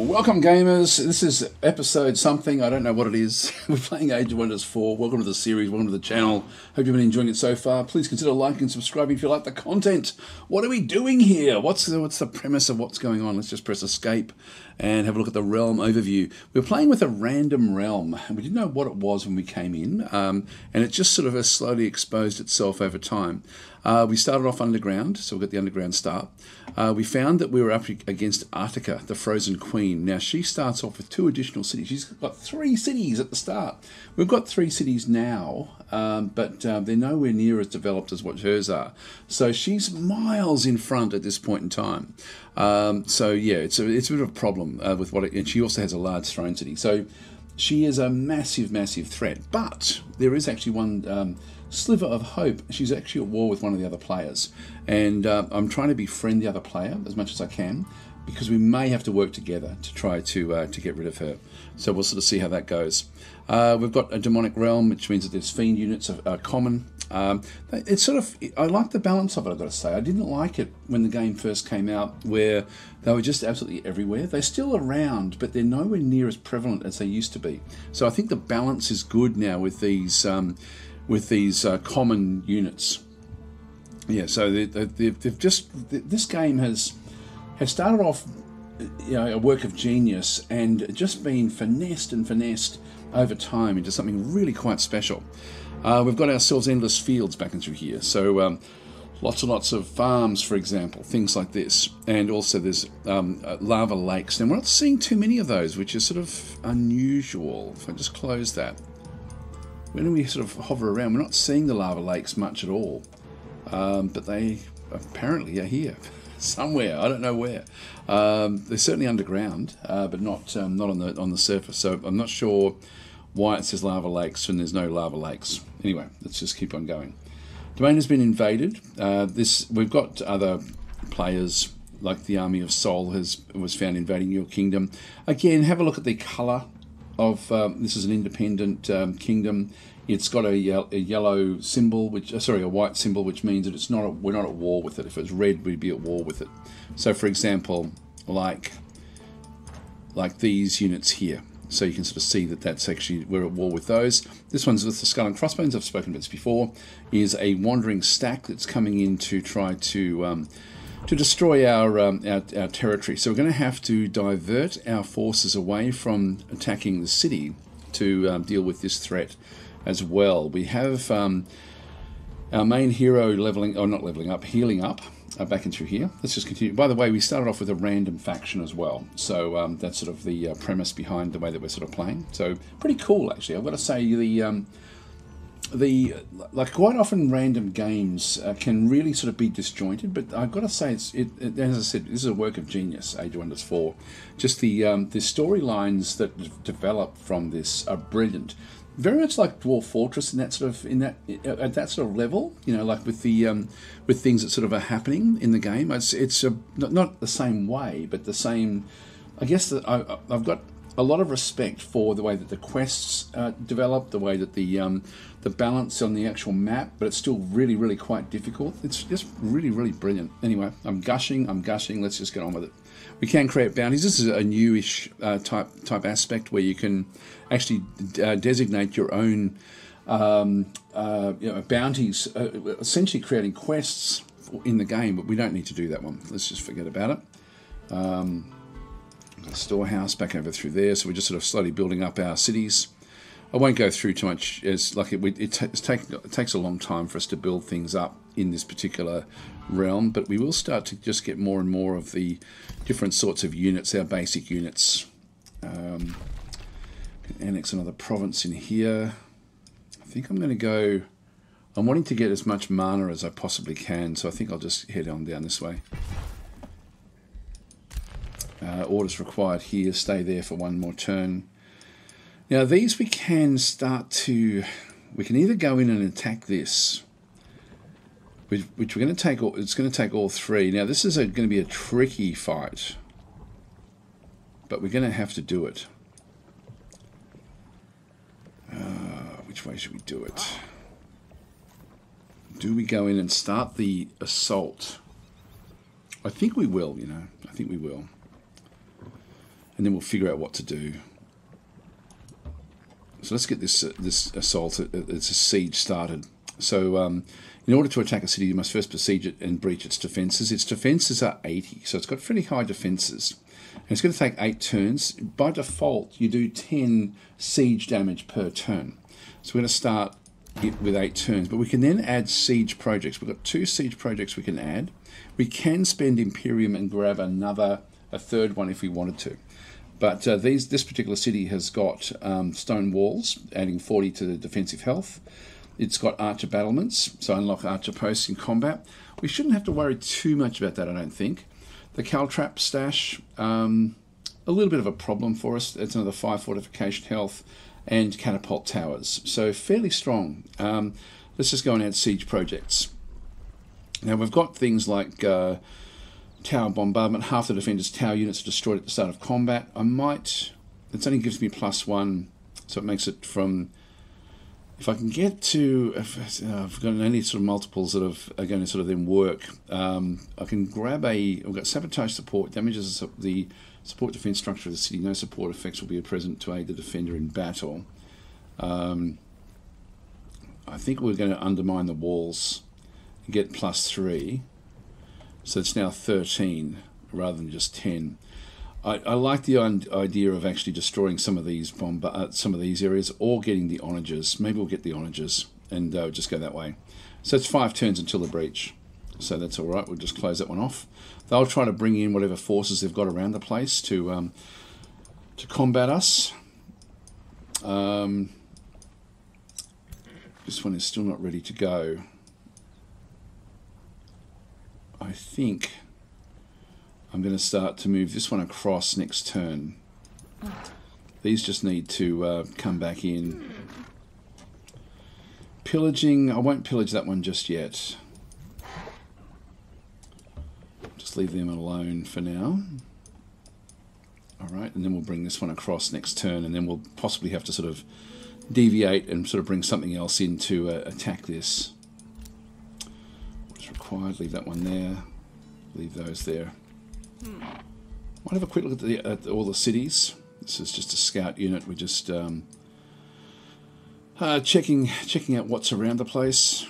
Welcome gamers, this is episode something, I don't know what it is. We're playing Age of Wonders 4, welcome to the series, welcome to the channel. Hope you've been enjoying it so far. Please consider liking and subscribing if you like the content. What are we doing here? What's the premise of what's going on? Let's just press escape and have a look at the realm overview. We're playing with a random realm, and we didn't know what it was when we came in, and it just sort of slowly exposed itself over time. We started off underground, so we've got the underground start. We found that we were up against Antarctica, the Frozen Queen. Now, she starts off with 2 additional cities. She's got 3 cities at the start. We've got 3 cities now, but they're nowhere near as developed as what hers are. So she's miles in front at this point in time. So yeah, it's a bit of a problem with what and she also has a large throne city. So she is a massive, massive threat. But there is actually one sliver of hope. She's actually at war with one of the other players, and I'm trying to befriend the other player as much as I can, because we may have to work together to try to get rid of her. So we'll sort of see how that goes. We've got a demonic realm, which means that there's fiend units are common. It's sort of, I like the balance of it, I've got to say. I didn't like it when the game first came out, where they were just absolutely everywhere. They're still around, but they're nowhere near as prevalent as they used to be. So I think the balance is good now with these common units. Yeah, so they've just, this game has started off, you know, a work of genius, and just been finessed and finessed over time into something really quite special. We've got ourselves endless fields back and through here, so lots and lots of farms, for example, things like this, and also there's lava lakes. And we're not seeing too many of those, which is sort of unusual. If I just close that, when we sort of hover around, we're not seeing the lava lakes much at all, but they apparently are here somewhere. I don't know where. They're certainly underground, but not on the surface. So I'm not sure why it says lava lakes when there's no lava lakes. Anyway, let's just keep on going. Domain has been invaded. We've got other players, like the Army of Sol was found invading your kingdom. Again, have a look at the colour of this is an independent kingdom. It's got a yellow symbol, a white symbol, which means that we're not at war with it. If it's red, we'd be at war with it. So, for example, like these units here. So you can sort of see that that's actually, we're at war with those. This one's with the Skull and Crossbones. I've spoken about this before. Is a wandering stack that's coming in to try to destroy our territory. So we're going to have to divert our forces away from attacking the city to deal with this threat as well. We have our main hero healing up back in through here. Let's just continue. By the way, we started off with a random faction as well. So that's sort of the premise behind the way that we're sort of playing. So pretty cool, actually. I've got to say like quite often random games can really sort of be disjointed, but I've got to say as I said, this is a work of genius, Age of Wonders 4. Just the storylines that develop from this are brilliant. Very much like Dwarf Fortress at that sort of level, you know, like with things that sort of are happening in the game. It's not the same way, but the same. I guess that I've got a lot of respect for the way that the quests develop, the way that the balance on the actual map, but it's still really, really quite difficult. It's just really, really brilliant. Anyway, I'm gushing. Let's just get on with it. We can create bounties. This is a newish type aspect where you can actually designate your own bounties, essentially creating quests in the game, but we don't need to do that one. Let's just forget about it. Got a storehouse back over through there, so we're just sort of slowly building up our cities. I won't go through too much, as like it takes a long time for us to build things up in this particular realm, but we will start to just get more and more of the different sorts of units, our basic units. Annex another province in here. I think I'm going to go. I'm wanting to get as much mana as I possibly can, so I think I'll just head on down this way. Orders required here. Stay there for one more turn. Now these we can either go in and attack this, which we're going to take. It's going to take all 3. Now this is going to be a tricky fight, but we're going to have to do it. Which way should we do it? Do we go in and start the assault? I think we will, you know. I think we will. and then we'll figure out what to do. So let's get this assault, it's a siege started. So in order to attack a city, you must first besiege it and breach its defences. Its defences are 80, so it's got pretty high defences. And it's going to take 8 turns. By default, you do 10 siege damage per turn. So we're going to start it with 8 turns, but we can then add siege projects. We've got 2 siege projects we can add. We can spend Imperium and grab a third one if we wanted to. But this particular city has got stone walls, adding 40 to the defensive health. It's got archer battlements, so unlock archer posts in combat. We shouldn't have to worry too much about that, I don't think. The caltrap stash, a little bit of a problem for us. It's another 5 fortification health and catapult towers. So fairly strong. Let's just go and add siege projects. Now we've got things like tower bombardment. Half the defender's tower units are destroyed at the start of combat. It only gives me +1, so it makes it from, if I can get to, I've got any sort of multiples that are going to sort of then work. I can grab we've got sabotage support, damages the support defense structure of the city. No support effects will be present to aid the defender in battle. I think we're going to undermine the walls and get +3. So it's now 13 rather than just 10. I like the idea of actually destroying some of these areas or getting the onagers. Maybe we'll get the onagers and just go that way. So it's 5 turns until the breach. So that's all right. We'll just close that one off. They'll try to bring in whatever forces they've got around the place to combat us. This one is still not ready to go. I think I'm going to start to move this one across next turn. These just need to come back in. Pillaging, I won't pillage that one just yet. Just leave them alone for now. Alright, and then we'll bring this one across next turn, and then we'll possibly have to sort of deviate and sort of bring something else in to attack this. Required, leave that one there, leave those there. Might have a quick look at all the cities. This is just a scout unit. We're just checking out what's around the place.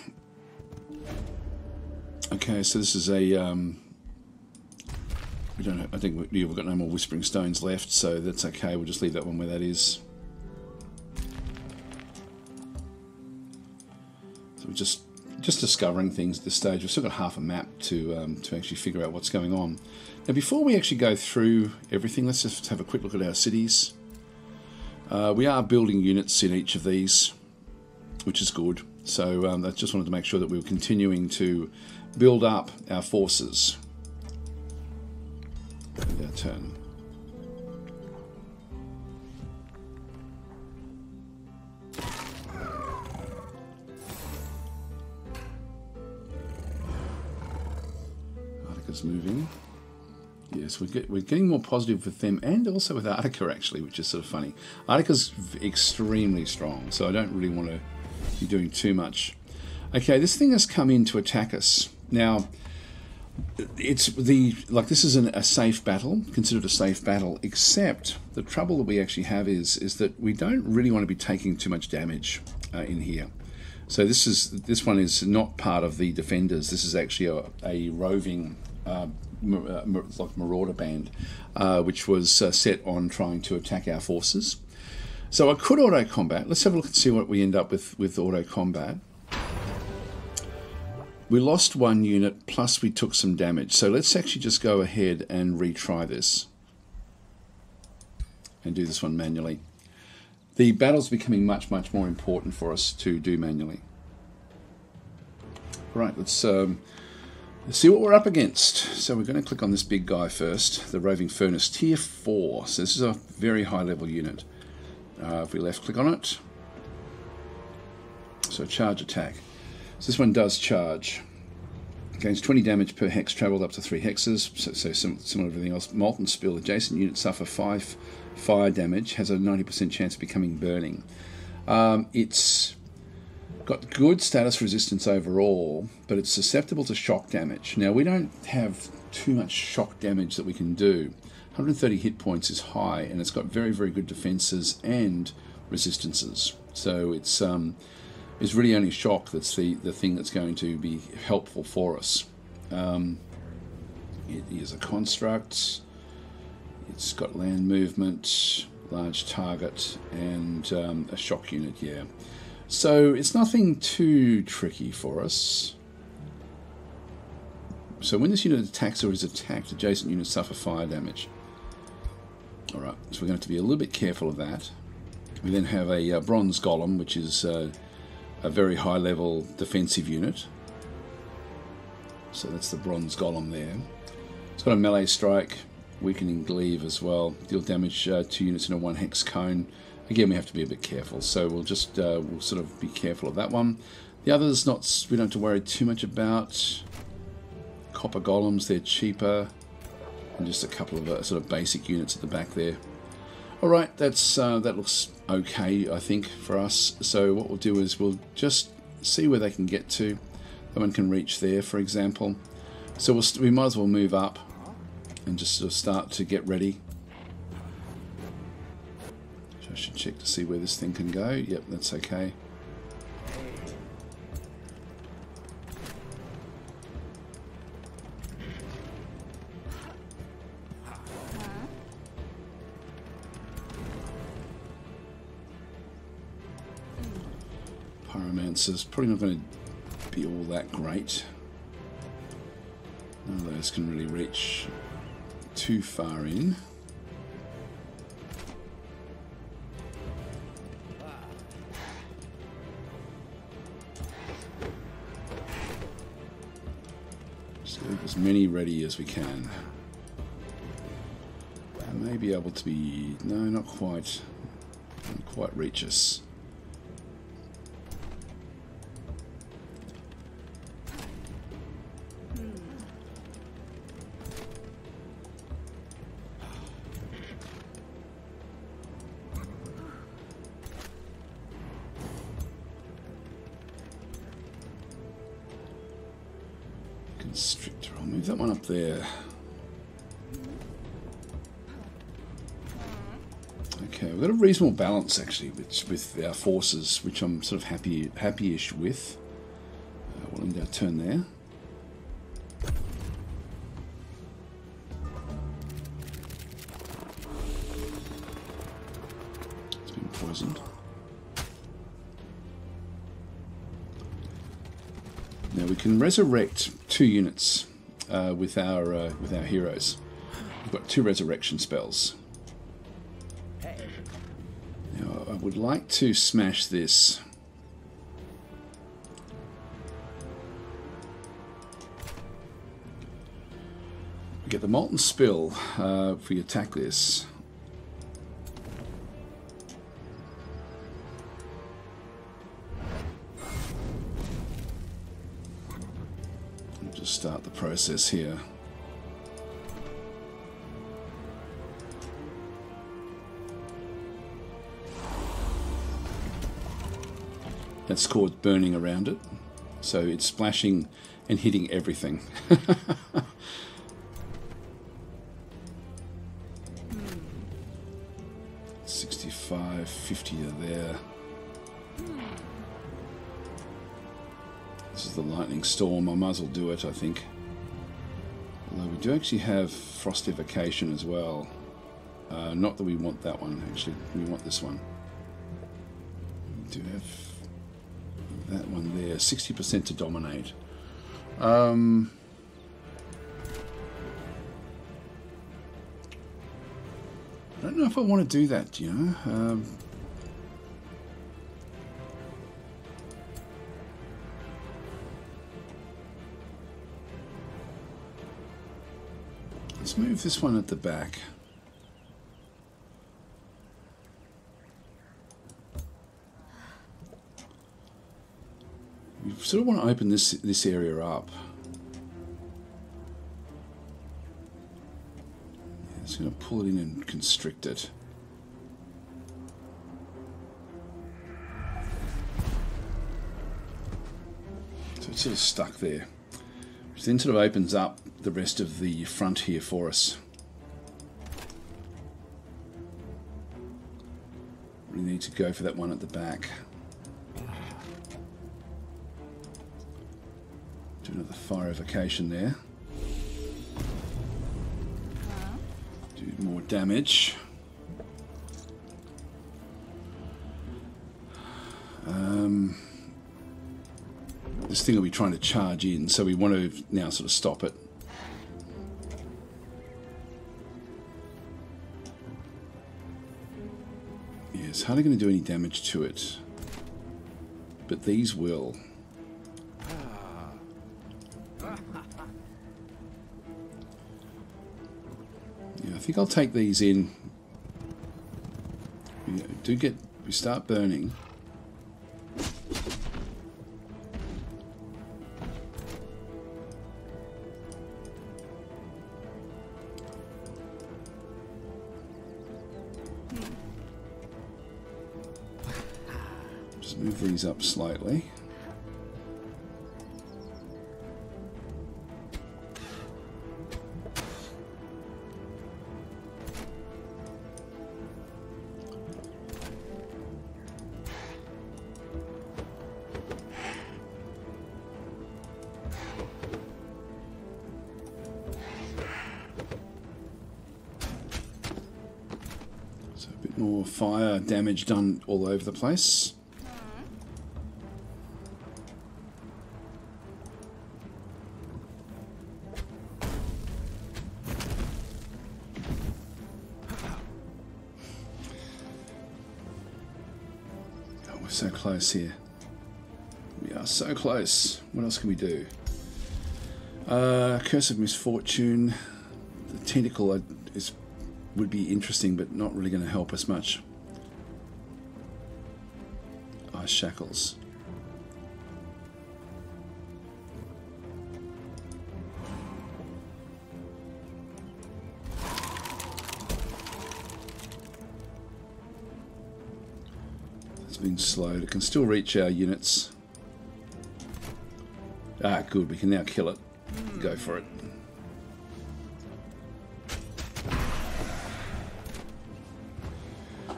Okay, so this is a we don't have, I think we've got no more whispering stones left, so that's okay. We'll just leave that one where that is. So we're just discovering things at this stage. We've still got half a map to actually figure out what's going on. Now, before we actually go through everything, let's just have a quick look at our cities. We are building units in each of these, which is good. So I just wanted to make sure that we were continuing to build up our forces. With our turn. Artica's moving. Yes, we're getting more positive with them, and also with Artica, actually, which is sort of funny. Artica's extremely strong, so I don't really want to be doing too much. Okay, this thing has come in to attack us. Now, this is a safe battle, considered a safe battle, except the trouble that we actually have is that we don't really want to be taking too much damage in here. So this one is not part of the defenders. This is actually a roving like marauder band, which was set on trying to attack our forces. So I could auto combat. Let's have a look and see what we end up with auto combat. We lost one unit, plus we took some damage. So let's actually just go ahead and retry this. And do this one manually. The battle's becoming much, much more important for us to do manually. Right, let's see what we're up against. So we're going to click on this big guy first, the Roving Furnace, Tier 4. So this is a very high level unit. If we left click on it. So charge attack. So this one does charge. Gains 20 damage per hex travelled up to 3 hexes, so similar to everything else. Molten Spill. Adjacent units suffer 5 fire damage, has a 90% chance of becoming burning. It's got good status resistance overall, but it's susceptible to shock damage. Now, we don't have too much shock damage that we can do. 130 hit points is high, and it's got very, very good defenses and resistances. So it's really only shock that's the thing that's going to be helpful for us. It is a construct. It's got land movement, large target, and a shock unit, yeah. So it's nothing too tricky for us. So when this unit attacks or is attacked, adjacent units suffer fire damage. Alright, so we're going to have to be a little bit careful of that. We then have a bronze golem, which is a very high level defensive unit. So that's the bronze golem there. It's got a melee strike, weakening glaive as well. Deal damage 2 units in a 1 hex cone. Again, we have to be a bit careful, so we'll just we'll sort of be careful of that one. The others, we don't have to worry too much about. Copper golems, they're cheaper. And just a couple of sort of basic units at the back there. Alright, that looks okay, I think, for us. So what we'll do is we'll just see where they can get to. That one can reach there, for example. So we might as well move up and just sort of start to get ready. So I should check to see where this thing can go. Yep, that's okay. Pyromancer's probably not going to be all that great. None of those can really reach too far in. So leave as many ready as we can. I may be able to be... no, not quite. Not quite reach us. Constrictor, I'll move that one up there. Okay, we've got a reasonable balance actually with our forces, which I'm sort of happy-ish with. We'll end our turn there. It's been poisoned. Now we can resurrect 2 units with our heroes. We've got 2 resurrection spells. Now I would like to smash this. We get the molten spill if we attack this. Start the process here. That's called burning around it. So it's splashing and hitting everything. 65, 50 are there. This is the lightning storm. I might as well do it, I think. Although we do actually have frost evocation as well. Not that we want that one, actually. We want this one. We do have that one there. 60% to dominate. I don't know if I want to do that, you know. Let's move this one at the back. We sort of want to open this area up. Yeah, it's going to pull it in and constrict it. So it's sort of stuck there. Which then sort of opens up the rest of the front here for us. need to go for that one at the back. Do another fire evocation there. Do more damage. This thing will be trying to charge in, so we want to now sort of stop it. Yeah, it's hardly going to do any damage to it, but these will. Yeah, I think I'll take these in. We start burning. Move these up slightly. So a bit more fire damage done all over the place. So close here. We are so close. What else can we do? Curse of Misfortune. The tentacle would be interesting, but not really going to help us much. Ice Shackles. Been slowed. It can still reach our units. Ah, good. We can now kill it. Go for it.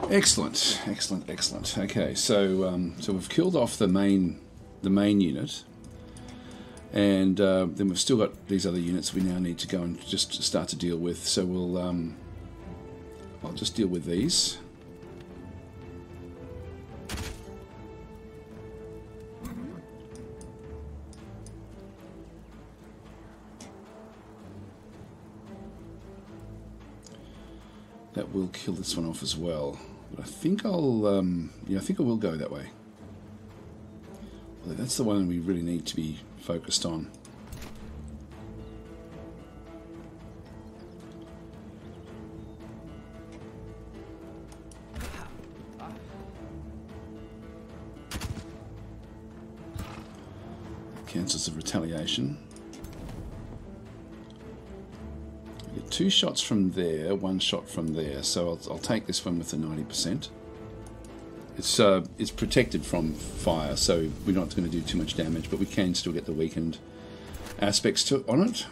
Excellent, excellent, excellent. Okay, so so we've killed off the main unit, and then we've still got these other units we now need to go and just start to deal with. So we'll I'll just deal with these. That will kill this one off as well. But I think I'll, yeah, I think I will go that way. Well, that's the one we really need to be focused on. Cancels the retaliation. Get 2 shots from there, 1 shot from there. So I'll take this one with the 90%. It's protected from fire, so we're not going to do too much damage, but we can still get the weakened aspects on it.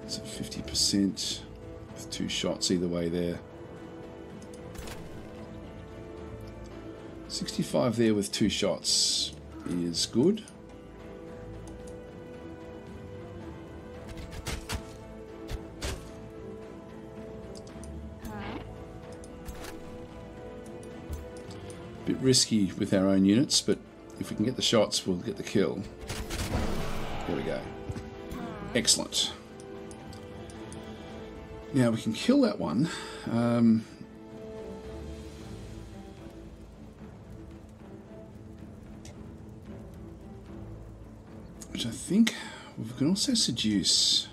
So 50% with 2 shots either way there. 65 there with 2 shots is good. Bit risky with our own units, but if we can get the shots, we'll get the kill. There we go. Excellent. Now we can kill that one. Which I think we can also seduce.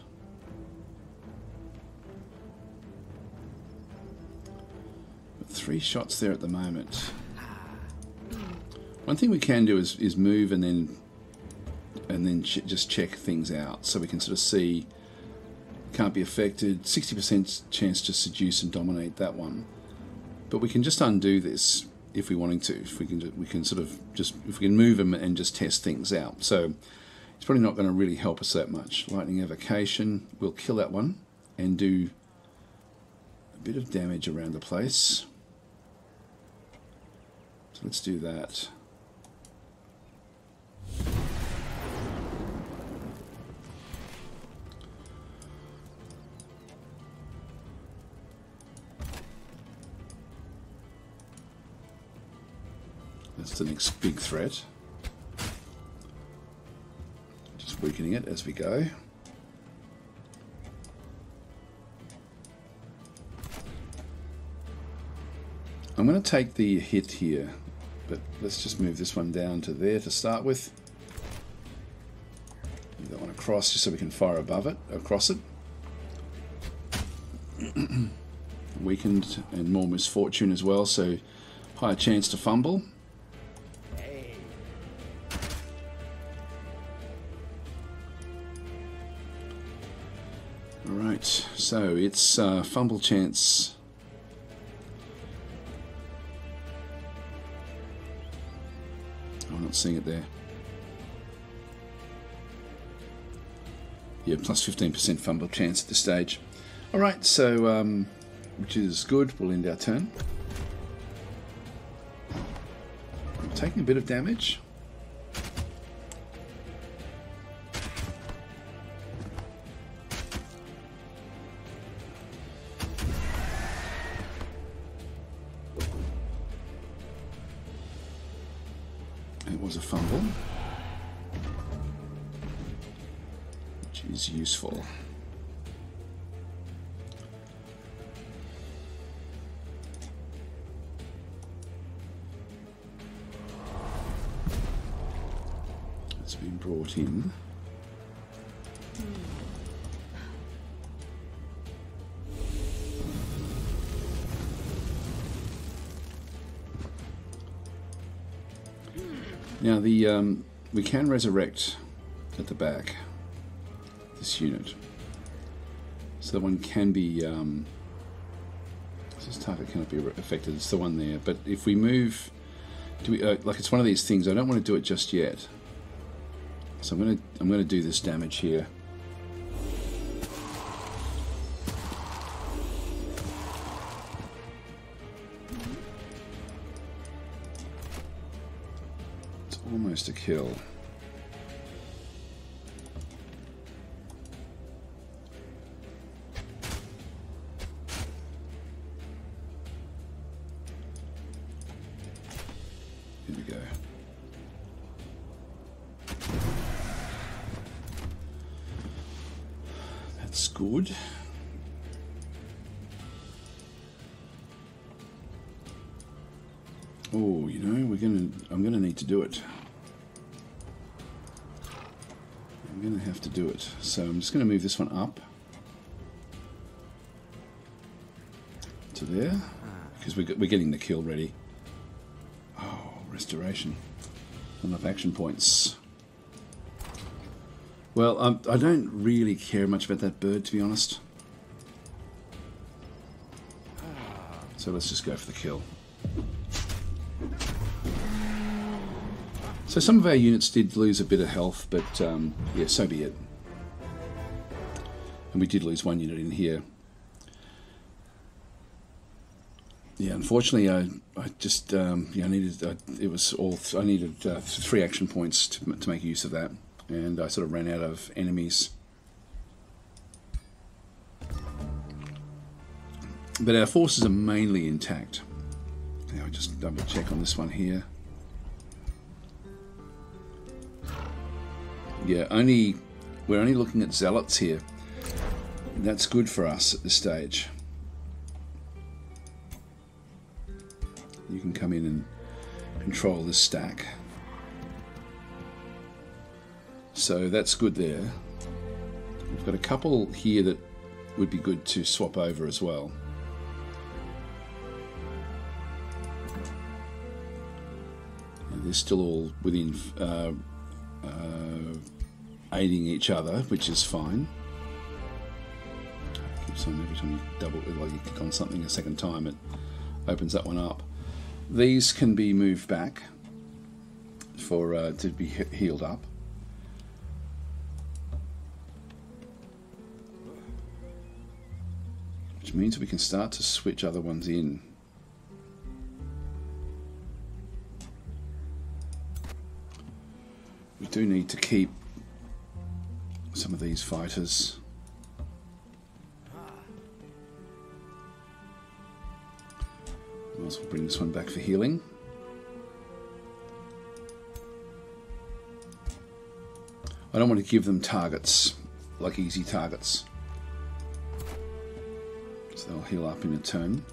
Got 3 shots there at the moment. One thing we can do is move and then just check things out, so we can sort of see. Can't be affected. 60% chance to seduce and dominate that one, but we can just undo this if we're wanting to. If we can sort of just, if we can move them and just test things out. So it's probably not going to really help us that much. Lightning evocation. We'll kill that one and do a bit of damage around the place. So let's do that. That's the next big threat. Just weakening it as we go. I'm going to take the hit here, but let's just move this one down to there to start with. Move that one across just so we can fire above it, across it. Weakened and more misfortune as well, so higher chance to fumble. Alright, so it's fumble chance. I'm not seeing it there. Yeah, plus 15% fumble chance at this stage. Alright, so, which is good. We'll end our turn. I'm taking a bit of damage. It was a fumble, which is useful. It's been brought in. Now we can resurrect at the back this unit, so that one can be. This target cannot be affected. It's the one there. But if we move, do we like it's one of these things? I don't want to do it just yet. So I'm gonna do this damage here. Almost a kill. Here we go. That's good. Oh, you know, I'm gonna need to do it. I'm going to have to do it. So I'm just going to move this one up to there, because we're getting the kill ready. Oh, restoration. Enough action points. Well, I don't really care much about that bird, to be honest. So let's just go for the kill. So some of our units did lose a bit of health, but yeah, so be it. And we did lose one unit in here. Yeah, unfortunately, I just yeah, I needed I needed 3 action points to make use of that, and I sort of ran out of enemies. But our forces are mainly intact. Now I'll just double check on this one here. Yeah, we're only looking at zealots here. That's good for us at this stage. You can come in and control this stack. So that's good there. We've got a couple here that would be good to swap over as well. And they're still all within aiding each other, which is fine. Keeps on every time you you click on something a second time, it opens that one up. These can be moved back for to be healed up. Which means we can start to switch other ones in. do need to keep some of these fighters. Might as well bring this one back for healing. I don't want to give them targets, like easy targets. So they'll heal up in a turn.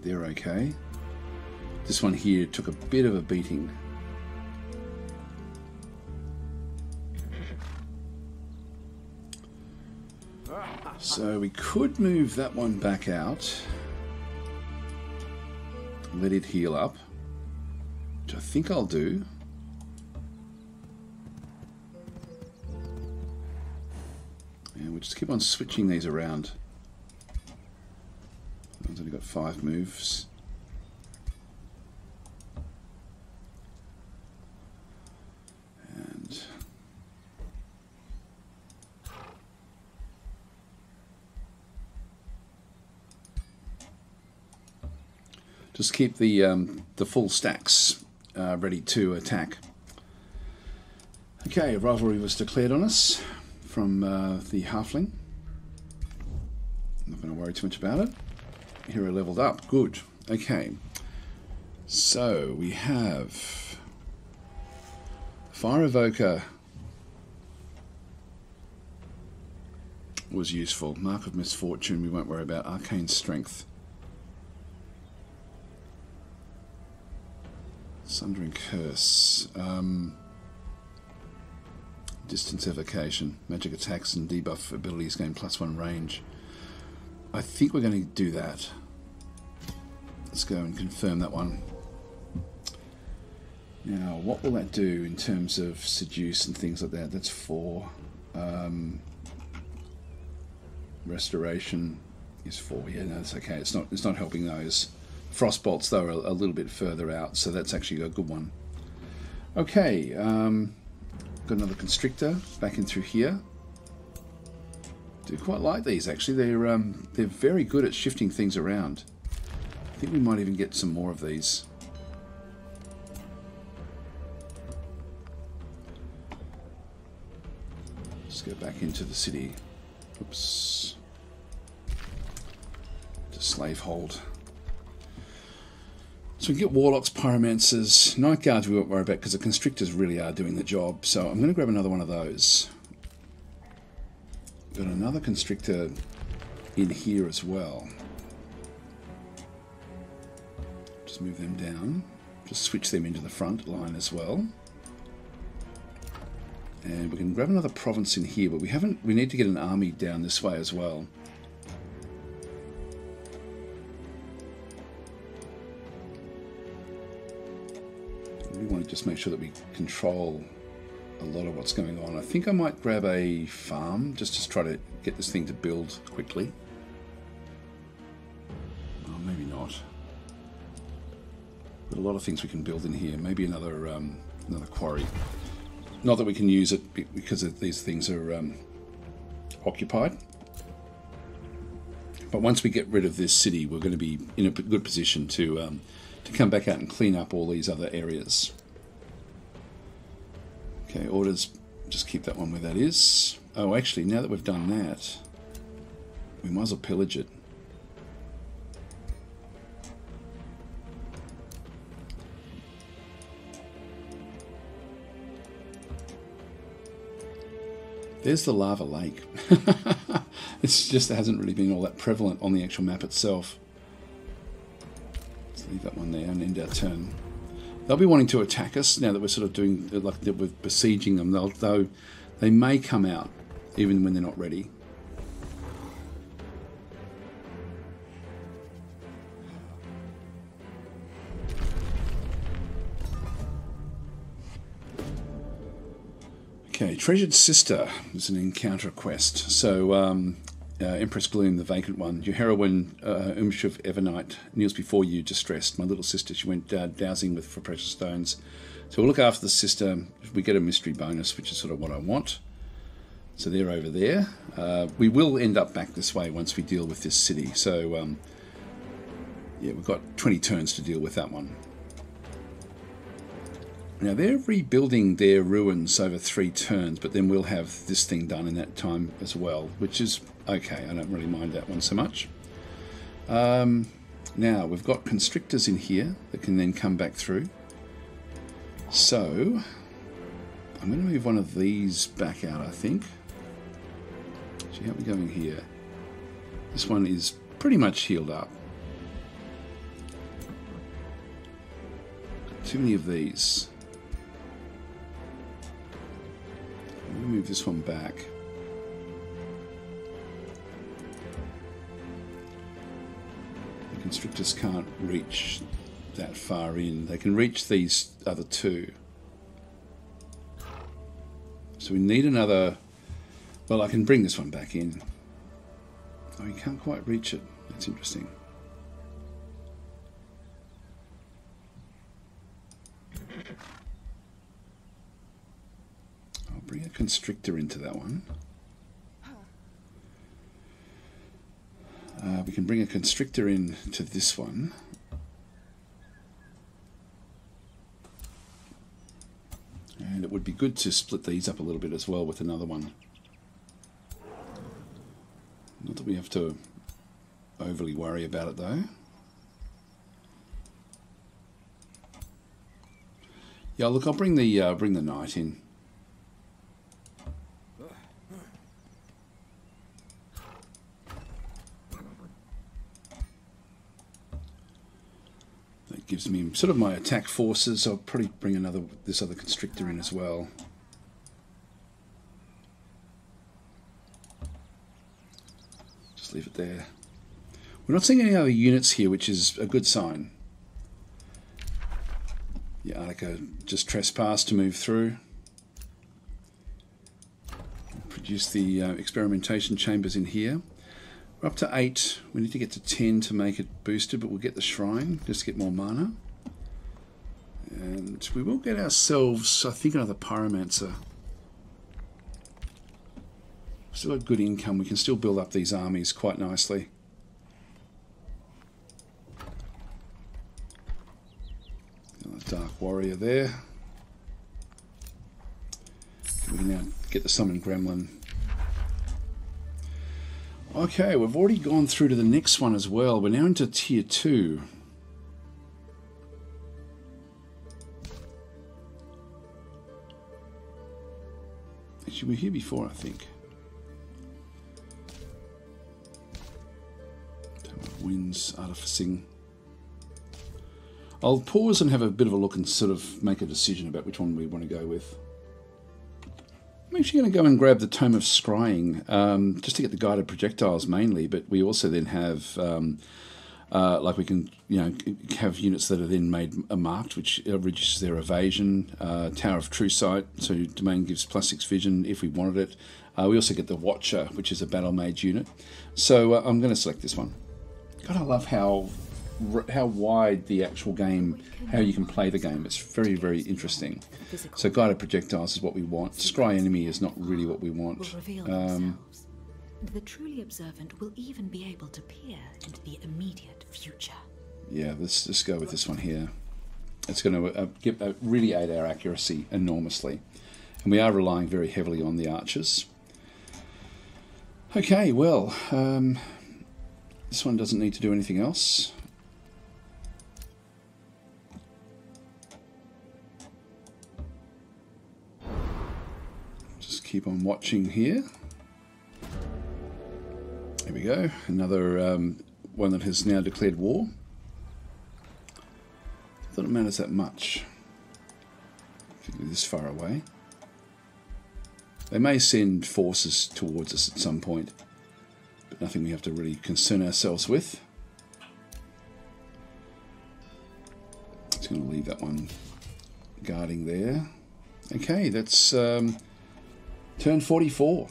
They're okay. This one here took a bit of a beating. So we could move that one back out. Let it heal up. Which I think I'll do. And we'll just keep on switching these around. I've only got 5 moves. And just keep the full stacks ready to attack. Okay, a rivalry was declared on us from the halfling. I'm not going to worry too much about it. Hero leveled up. Good. Okay. So we have Fire Evoker was useful. Mark of Misfortune we won't worry about. Arcane Strength. Sundering Curse. Distance Evocation. Magic attacks and debuff abilities gain +1 range. I think we're going to do that. Let's go and confirm that one. Now, what will that do in terms of seduce and things like that? That's 4. Restoration is 4. Yeah, no, that's okay. It's not helping those. Frostbolts, though, are a little bit further out, so that's actually a good one. Okay, got another Constrictor back in through here. Do quite like these actually. They're very good at shifting things around. I think we might even get some more of these. Let's go back into the city. Oops. To slave hold. So we can get Warlocks, Pyromancers, Night Guards we won't worry about because the Constrictors really are doing the job. So I'm going to grab another one of those. Got another Constrictor in here as well. Just move them down. Just switch them into the front line as well. And we can grab another province in here, but we need to get an army down this way as well. We want to just make sure that we control a lot of what's going on. I think I might grab a farm just to try to get this thing to build quickly. Oh, maybe not. Got a lot of things we can build in here. Maybe another quarry. Not that we can use it because these things are occupied. But once we get rid of this city, we're going to be in a good position to come back out and clean up all these other areas. Okay, orders, just keep that one where that is. Oh, actually, now that we've done that, we might as well pillage it. There's the lava lake. It's just it hasn't really been all that prevalent on the actual map itself. Let's leave that one there and end our turn. They'll be wanting to attack us now that we're sort of doing, like that we're besieging them. Though they may come out even when they're not ready. Okay, Treasured Sister is an encounter quest. So, Empress Gloom, the vacant one. Your heroine, Umshuv Evernight, kneels before you, distressed. My little sister, she went dowsing for precious stones. So we'll look after the sister. We get a mystery bonus, which is sort of what I want. So they're over there. We will end up back this way once we deal with this city. So, yeah, we've got 20 turns to deal with that one. Now they're rebuilding their ruins over 3 turns, but then we'll have this thing done in that time as well, which is okay. I don't really mind that one so much. Now we've got constrictors in here that can then come back through. So I'm going to move one of these back out, I think. Actually, how are we going here? This one is pretty much healed up. Too many of these. I'm going to move this one back. The constrictors can't reach that far in. They can reach these other 2. So we need another... Well, I can bring this one back in. Oh, you can't quite reach it. That's interesting. I'll bring a constrictor into that one. We can bring a constrictor into this one. And it would be good to split these up a little bit as well with another one. Not that we have to overly worry about it though. Yeah, look, I'll bring the knight in. That gives me sort of my attack forces. I'll probably bring this other constrictor in as well. Just leave it there. We're not seeing any other units here, which is a good sign. Yeah, Attica just trespassed to move through. Produce the experimentation chambers in here. We're up to 8. We need to get to 10 to make it boosted, but we'll get the shrine just to get more mana. And we will get ourselves, I think, another pyromancer. Still got good income. We can still build up these armies quite nicely. Dark warrior there. We can now get the summon gremlin. Okay, we've already gone through to the next one as well. We're now into tier 2. Actually, we were here before, I think. Winds artificing. I'll pause and have a bit of a look and sort of make a decision about which one we want to go with. I'm actually going to go and grab the Tome of Scrying, just to get the guided projectiles mainly, but we also then have, like we can, have units that are then made marked, which reduces their evasion, Tower of True Sight, so Domain gives +6 vision if we wanted it. We also get the Watcher, which is a Battle Mage unit. So I'm going to select this one. God, I love how wide the actual game, how you can play the game. It's very, very interesting. So guided projectiles is what we want. Scry enemy is not really what we want. The truly observant will even be able to peer into the immediate future. Yeah, let's just go with this one here. It's going to really aid our accuracy enormously. And we are relying very heavily on the archers. Okay, well, this one doesn't need to do anything else. Just keep on watching here. Here we go. Another one that has now declared war. I thought it matters that much. This far away. They may send forces towards us at some point, but nothing we have to really concern ourselves with. Just going to leave that one guarding there. Okay, that's turn 44.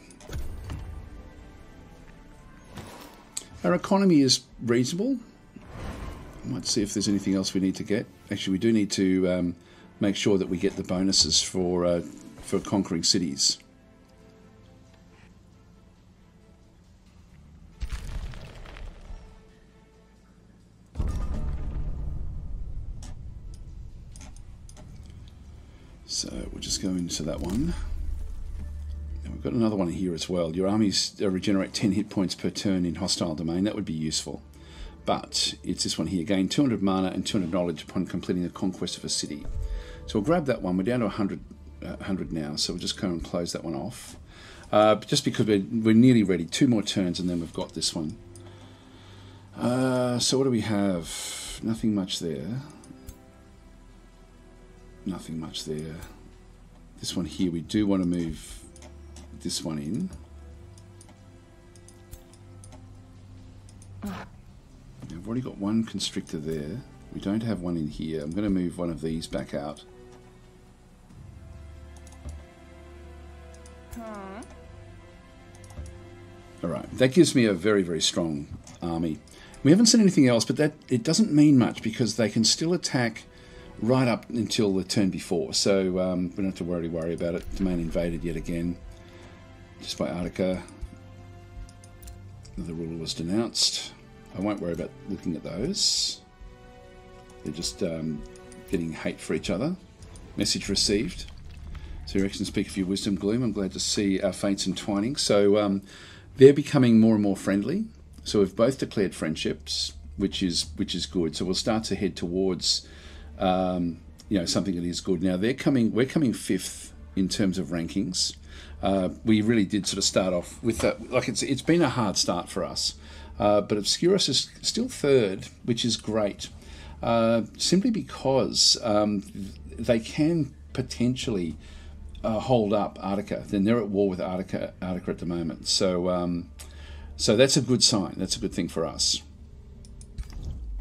Our economy is reasonable. I might see if there's anything else we need to get. Actually, we do need to make sure that we get the bonuses for conquering cities. So we'll just go into that one. And we've got another one here as well. Your armies regenerate 10 hit points per turn in hostile domain. That would be useful. But it's this one here. Gain 200 mana and 200 knowledge upon completing the conquest of a city. So we'll grab that one. We're down to 100 now, so we'll just go and close that one off. Just because we're nearly ready. 2 more turns and then we've got this one. So what do we have? Nothing much there. Nothing much there. This one here, we do want to move this one in. Now, I've already got one constrictor there. We don't have one in here. I'm going to move one of these back out. Alright, that gives me a very, very strong army. We haven't seen anything else, but that it doesn't mean much because they can still attack right up until the turn before. So we don't have to worry about it. Domain invaded yet again. Just by Artica. Another ruler was denounced. I won't worry about looking at those. They're just getting hate for each other. Message received. So your actions speak of your wisdom, Gloom. I'm glad to see our fates entwining. So they're becoming more and more friendly. So we've both declared friendships, which is good. So we'll start to head towards something that is good. Now we're coming 5th in terms of rankings. We really did sort of start off with that. Like it's been a hard start for us, but Obscurus is still 3rd, which is great. Simply because they can potentially hold up Artica. Then they're at war with Artica at the moment. So that's a good sign. That's a good thing for us.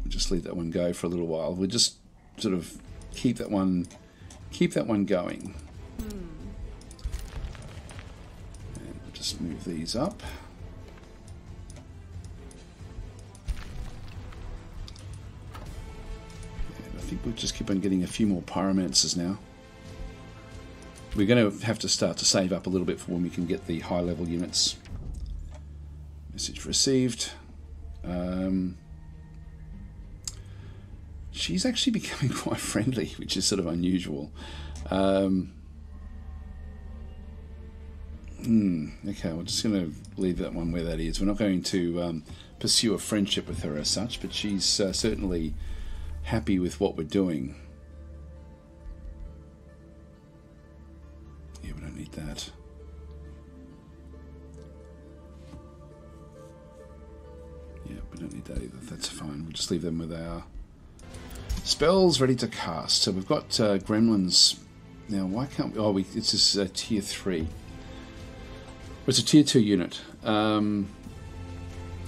We'll just leave that one go for a little while. We'll just sort of keep that one going. And we'll just move these up. And I think we'll just keep on getting a few more pyromancers now. We're going to have to start to save up a little bit for when we can get the high level units. Message received. She's actually becoming quite friendly, which is sort of unusual. Okay, we're just going to leave that one where that is. We're not going to pursue a friendship with her as such, but she's certainly happy with what we're doing. Yeah, we don't need that. Yeah, we don't need that either. That's fine. We'll just leave them where they are. Spells ready to cast. So we've got gremlins. Now, why can't we... Oh, it's just tier 3. It's a tier 2 unit.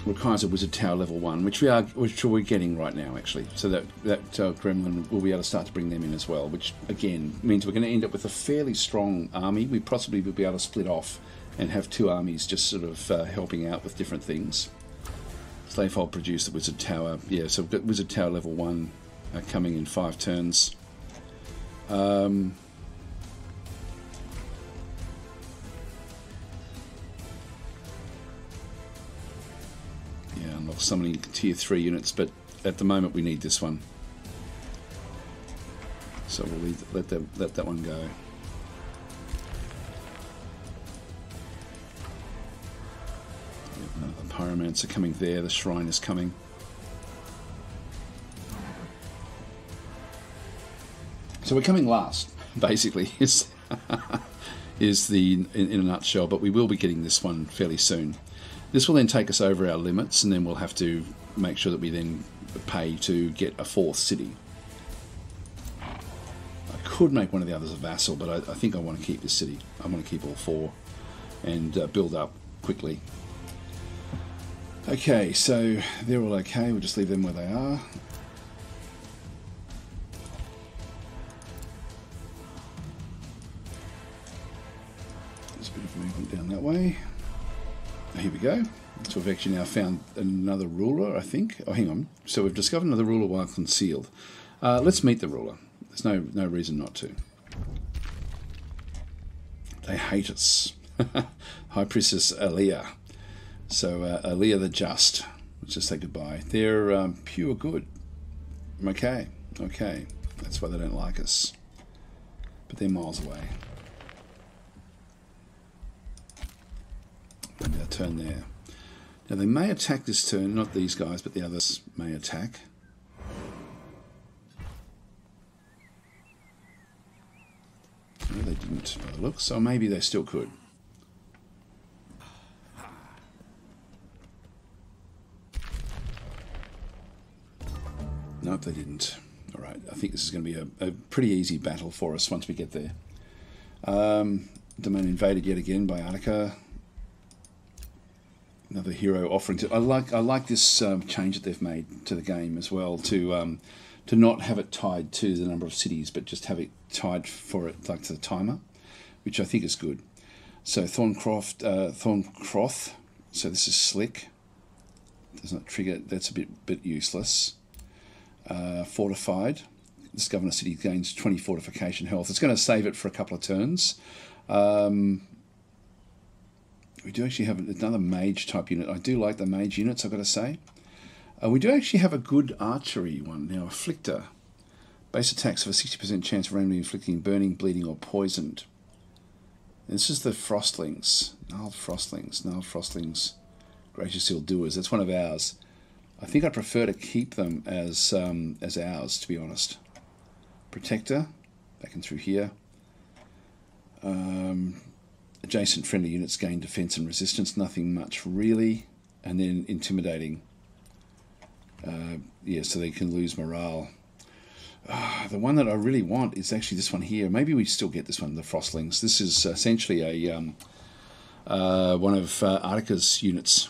Requires a wizard tower level 1, which we're getting right now, actually. So that gremlin, we'll be able to start to bring them in as well, which, again, means we're going to end up with a fairly strong army. We possibly will be able to split off and have 2 armies just sort of helping out with different things. Slavehold produced the wizard tower. Yeah, so we've got wizard tower level 1 coming in 5 turns. Yeah, unlock summoning tier 3 units, but at the moment we need this one. So we'll let that one go. The pyromancer coming there, the shrine is coming. So we're coming last, basically, is in a nutshell, but we will be getting this one fairly soon. This will then take us over our limits, and then we'll have to make sure that we then pay to get a 4th city. I could make one of the others a vassal, but I think I want to keep this city. I want to keep all 4 and build up quickly. Okay, so they're all okay. We'll just leave them where they are. There's a bit of movement down that way. Here we go. So we've actually now found another ruler, I think. Oh, hang on. So we've discovered another ruler while concealed. Let's meet the ruler. There's no reason not to. They hate us. High Priestess Aaliyah. So Aaliyah the Just. Let's just say goodbye. They're pure good. Okay. That's why they don't like us. but they're miles away. Maybe they'll turn there. Now they may attack this turn, not these guys, but the others may attack. No, they didn't by the looks, so maybe they still could. Nope, they didn't. All right, I think this is going to be a pretty easy battle for us once we get there. Domain invaded yet again by Attica. Another hero offering to. I like this change that they've made to the game as well, to not have it tied to the number of cities, but just have it tied for it like to the timer, which I think is good. So Thorncroft. So this is slick. Does not trigger. That's a bit useless. Fortified. This governor city gains 20 fortification health. It's going to save it for a couple of turns. We do actually have another mage type unit. I do like the mage units, I've got to say. We do actually have a good archery one now. Afflictor. Base attacks have a 60% chance of randomly inflicting burning, bleeding, or poisoned. And this is the Frostlings. Gnarled Frostlings. Gracious Ill Doers. That's one of ours. I think I prefer to keep them as ours, to be honest. Protector. Back and through here. Adjacent friendly units gain defense and resistance. Nothing much really. And then intimidating. Yeah, so they can lose morale. The one that I really want is actually this one here. Maybe we still get this one, the Frostlings. This is essentially a one of Attica's units.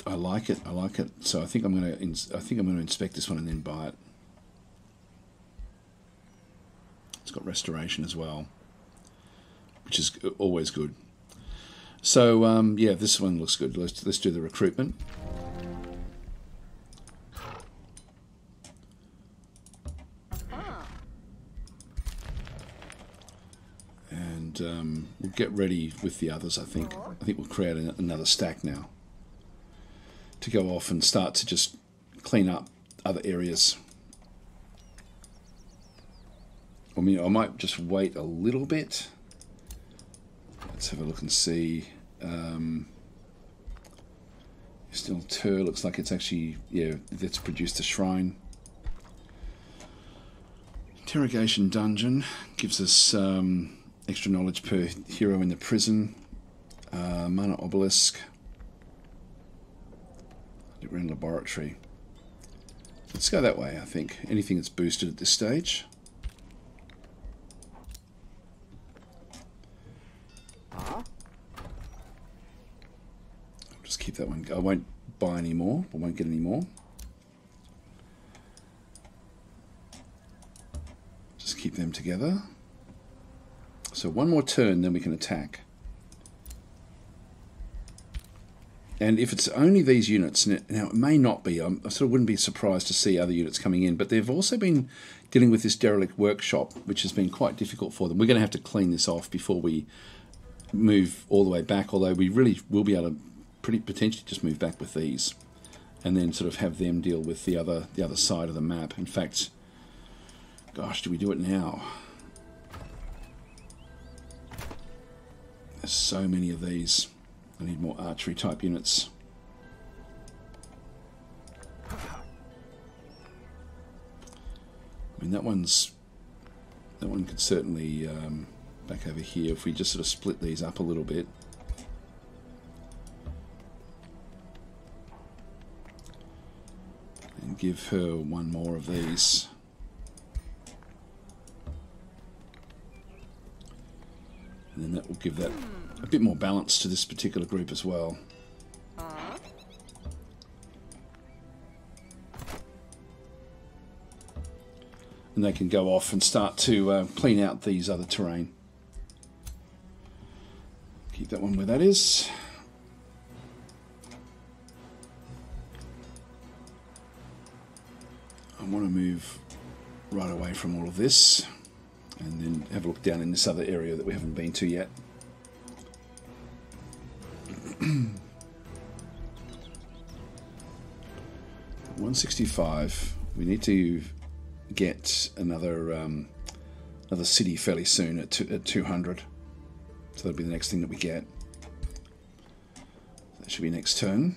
I like it. So I think I'm going to inspect this one and then buy it. It's got restoration as well, which is always good. So yeah, this one looks good. Let's do the recruitment. And we'll get ready with the others. I think we'll create another stack now to go off and start to just clean up other areas. I mean, I might just wait a little bit. Let's have a look and see. Still Tur looks like it's actually, yeah, that's produced a shrine. Interrogation dungeon gives us extra knowledge per hero in the prison. Mana obelisk. Around laboratory. Let's go that way, I think. Anything that's boosted at this stage. I'll just keep that one. I won't buy any more. I won't get any more. Just keep them together. So one more turn, then we can attack. And if it's only these units, now it may not be, I sort of wouldn't be surprised to see other units coming in, but they've also been dealing with this derelict workshop, which has been quite difficult for them. We're going to have to clean this off before we move all the way back, although we really will be able to pretty potentially just move back with these and then sort of have them deal with the other side of the map. In fact, gosh, do we do it now? There's so many of these. I need more archery type units. I mean, that one could certainly back over here if we just sort of split these up a little bit. And give her one more of these. And then that will give that a bit more balance to this particular group as well. And they can go off and start to clean out these other terrain. Keep that one where that is. I want to move right away from all of this and then have a look down in this other area that we haven't been to yet. 165. We need to get another city fairly soon at 200. So that'll be the next thing that we get. That should be next turn.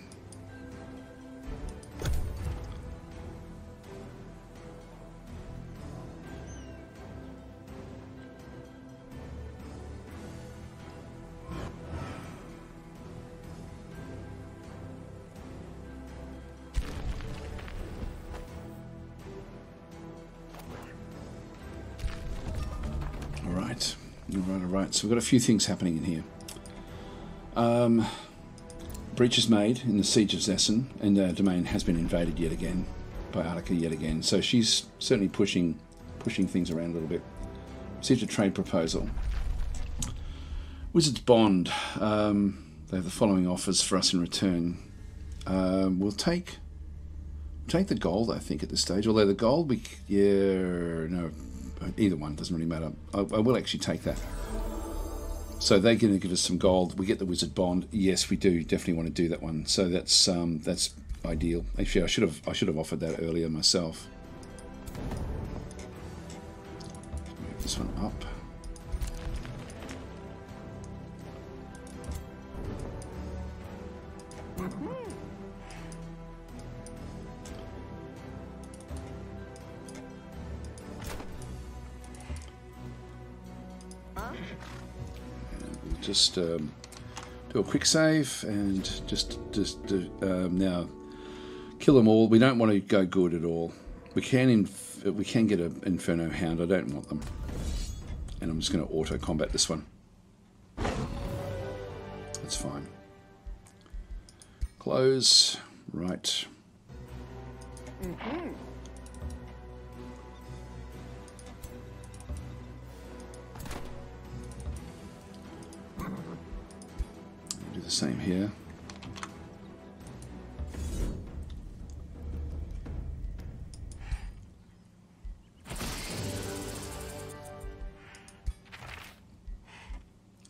Alright, so we've got a few things happening in here. Breach is made in the Siege of Zessen, and the domain has been invaded yet again by Attica yet again. So she's certainly pushing things around a little bit. Received a trade proposal. Wizard's Bond. They have the following offers for us in return. We'll take the gold, I think, at this stage. Although the gold, no, either one doesn't really matter. I will actually take that. So they're going to give us some gold. We get the Wizard Bond. Yes, we do definitely want to do that one. So that's ideal. Actually, I should have offered that earlier myself. Move this one up. Just do a quick save and just now kill them all. We don't want to go good at all. We can get an Inferno Hound. I don't want them, and I'm just going to auto combat this one. That's fine. Close. Right. Do the same here.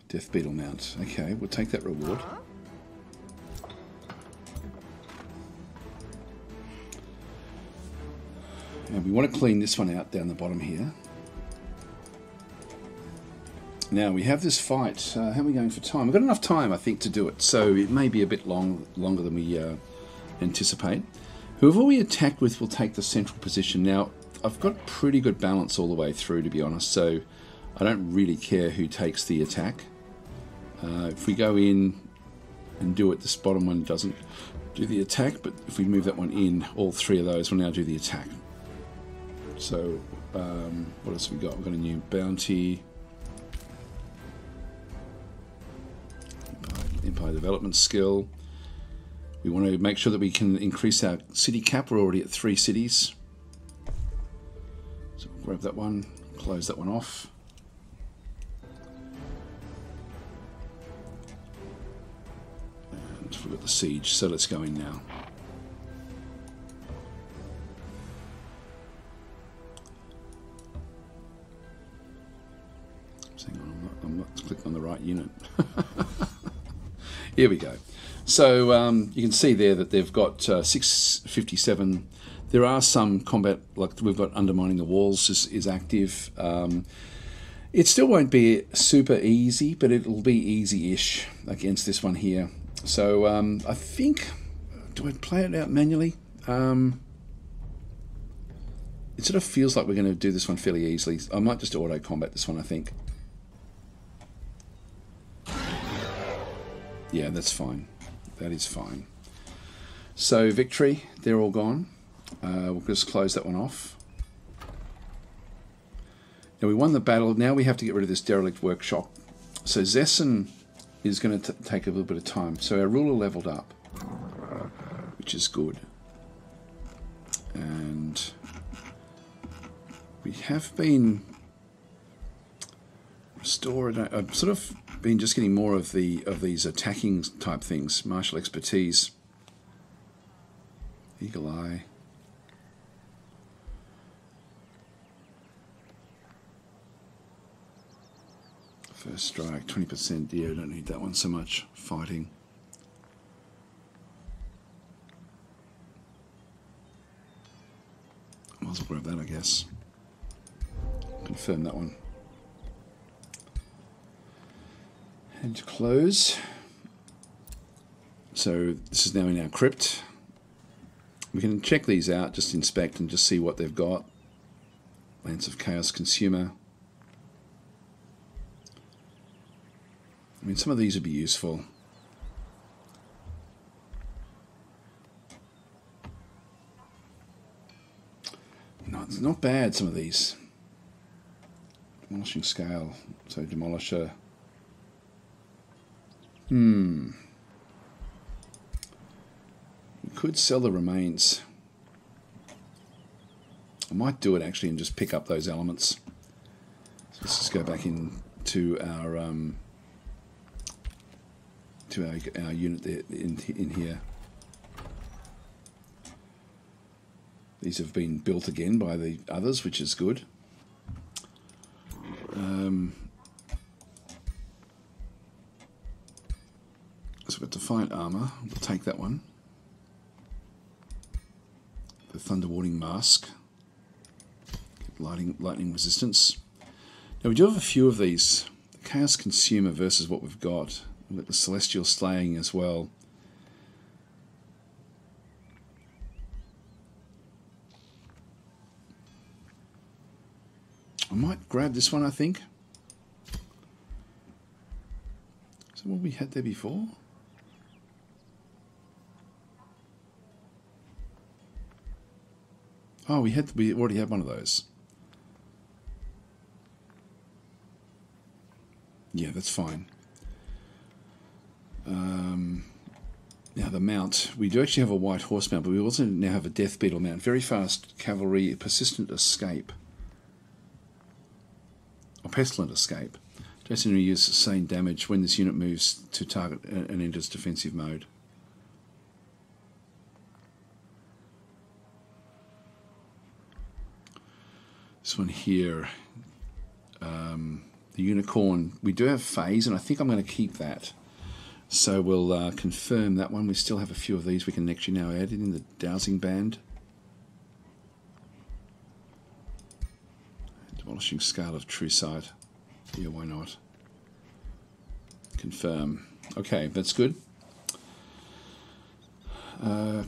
Death Beetle Mount. Okay, we'll take that reward. And we want to clean this one out down the bottom here. Now we have this fight. How are we going for time? We've got enough time, I think, to do it. So it may be a bit longer than we anticipate. Whoever we attack with will take the central position. Now, I've got pretty good balance all the way through, to be honest. So I don't really care who takes the attack. If we go in and do it, this bottom one doesn't do the attack. But if we move that one in, all three of those will now do the attack. So what else have we got? We've got a new bounty. Empire development skill. We want to make sure that we can increase our city cap. We're already at 3 cities. So we'll grab that one, close that one off. And we've got the siege, so let's go in now. Hang on, I'm not clicking on the right unit. Here we go. So you can see there that they've got 657. There are some combat, like we've got undermining the walls is active. It still won't be super easy, but it'll be easy-ish against this one here. So I think, do I play it out manually? It sort of feels like we're going to do this one fairly easily. I might just auto-combat this one, I think. Yeah, that's fine. That is fine. So victory, they're all gone. We'll just close that one off. Now we won the battle. Now we have to get rid of this derelict workshop. So Zessen is going to take a little bit of time. So our ruler leveled up, which is good. And we have been restored. I've sort of been just getting more of these attacking type things. Martial expertise, eagle eye. First strike, 20%. Yeah, I don't need that one so much. Fighting. as well grab that, I guess. Confirm that one. And close. So this is now in our crypt. We can check these out, just inspect and just see what they've got. Lance of Chaos Consumer. I mean, some of these would be useful. No, it's not bad, some of these. Demolishing Scale. So Demolisher. We could sell the remains. I might do it actually and just pick up those elements. So let's just go back into our unit there, in here. These have been built again by the others, which is good. So we've got Defiant Armor. We'll take that one. The Thunder Warding Mask. Lightning Resistance. Now we do have a few of these. The Chaos Consumer versus what we've got. We've got the Celestial Slaying as well. I might grab this one, I think. Is that what we had there before? Oh, we already had one of those. Yeah, that's fine. Now the mount, we do actually have a white horse mount, but we also now have a death beetle mount. Very fast cavalry, persistent escape. Or pestilent escape. Jason use sustained damage when this unit moves to target and enters defensive mode. This one here, the unicorn, we do have phase, and I think I'm going to keep that. So we'll confirm that one. We still have a few of these we can actually now add in the dowsing band. Demolishing Scale of True Sight. Yeah, why not? Confirm. Okay, that's good.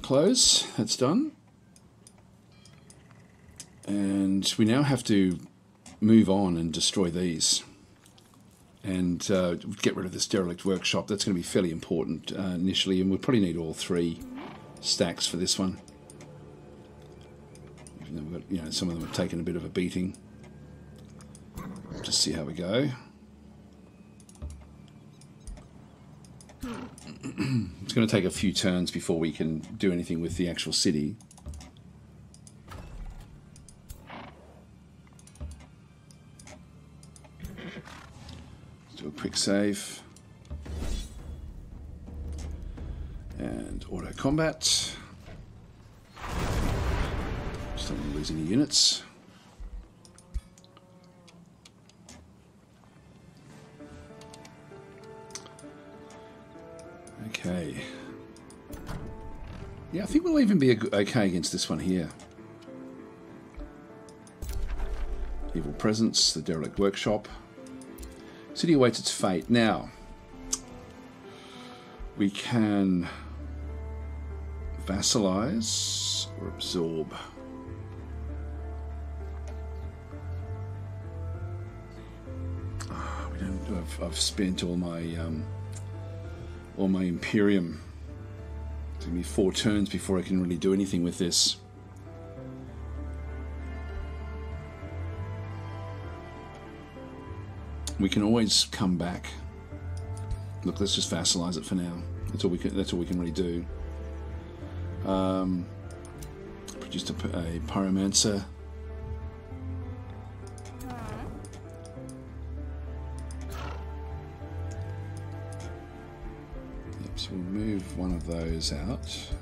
Close. That's done. And we now have to move on and destroy these. And get rid of this derelict workshop. That's going to be fairly important initially, and we'll probably need all 3 stacks for this one. Even though we've got, some of them have taken a bit of a beating. Just see how we go. It's going to take a few turns before we can do anything with the actual city. Let's do a quick save. And auto combat. Just don't want to lose any units. Okay. Yeah, I think we'll even be okay against this one here. Evil Presence, the Derelict Workshop. City awaits its fate. Now, we can vassalize or absorb. We don't. I've spent all my Imperium. It's going to be 4 turns before I can really do anything with this. We can always come back. Look, let's just vassalize it for now. That's all we can really do. Produced a pyromancer. So we'll move one of those out.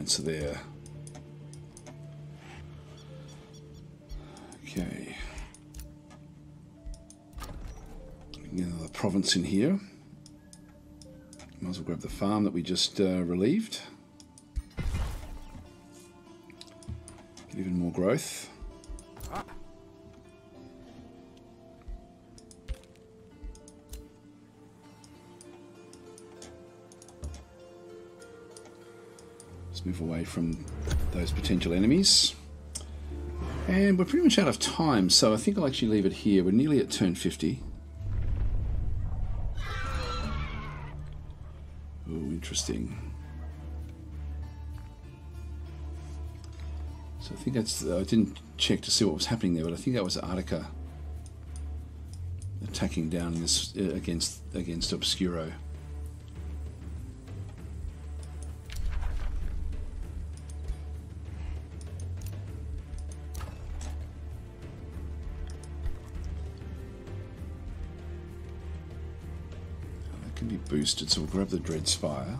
answer there. Okay. Get another province in here. Might as well grab the farm that we just relieved. Get even more growth. Let's move away from those potential enemies. And we're pretty much out of time, so I think I'll actually leave it here. We're nearly at turn 50. Oh, interesting. So I think that's... I didn't check to see what was happening there, but I think that was Artica attacking down in this against Obscuro. Can be boosted, so we'll grab the Dread Spire.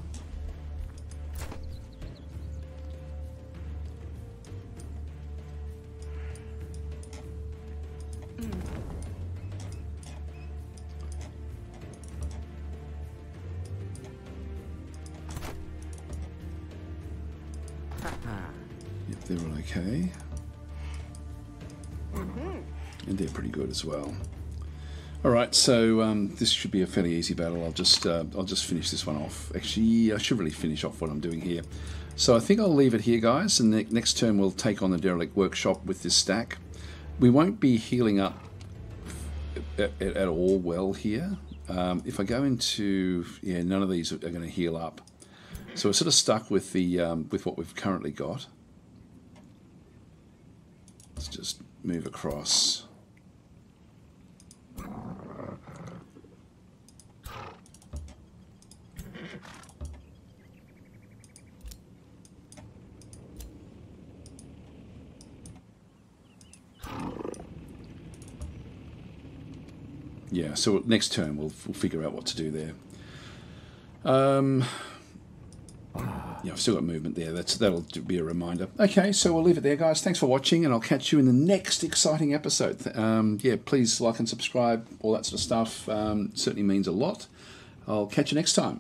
Yep, they're all okay. And they're pretty good as well. Alright, so this should be a fairly easy battle. I'll just finish this one off. Actually, I should really finish off what I'm doing here. So I think I'll leave it here, guys, and next turn we'll take on the Derelict Workshop with this stack. We won't be healing up at all well here. If I go into... yeah, none of these are going to heal up. So we're sort of stuck with the with what we've currently got. Let's just move across. Yeah, so next turn we'll figure out what to do there. Yeah, I've still got movement there. That'll be a reminder. Okay, so we'll leave it there, guys. Thanks for watching, and I'll catch you in the next exciting episode. Yeah, please like and subscribe, all that sort of stuff. Certainly means a lot. I'll catch you next time.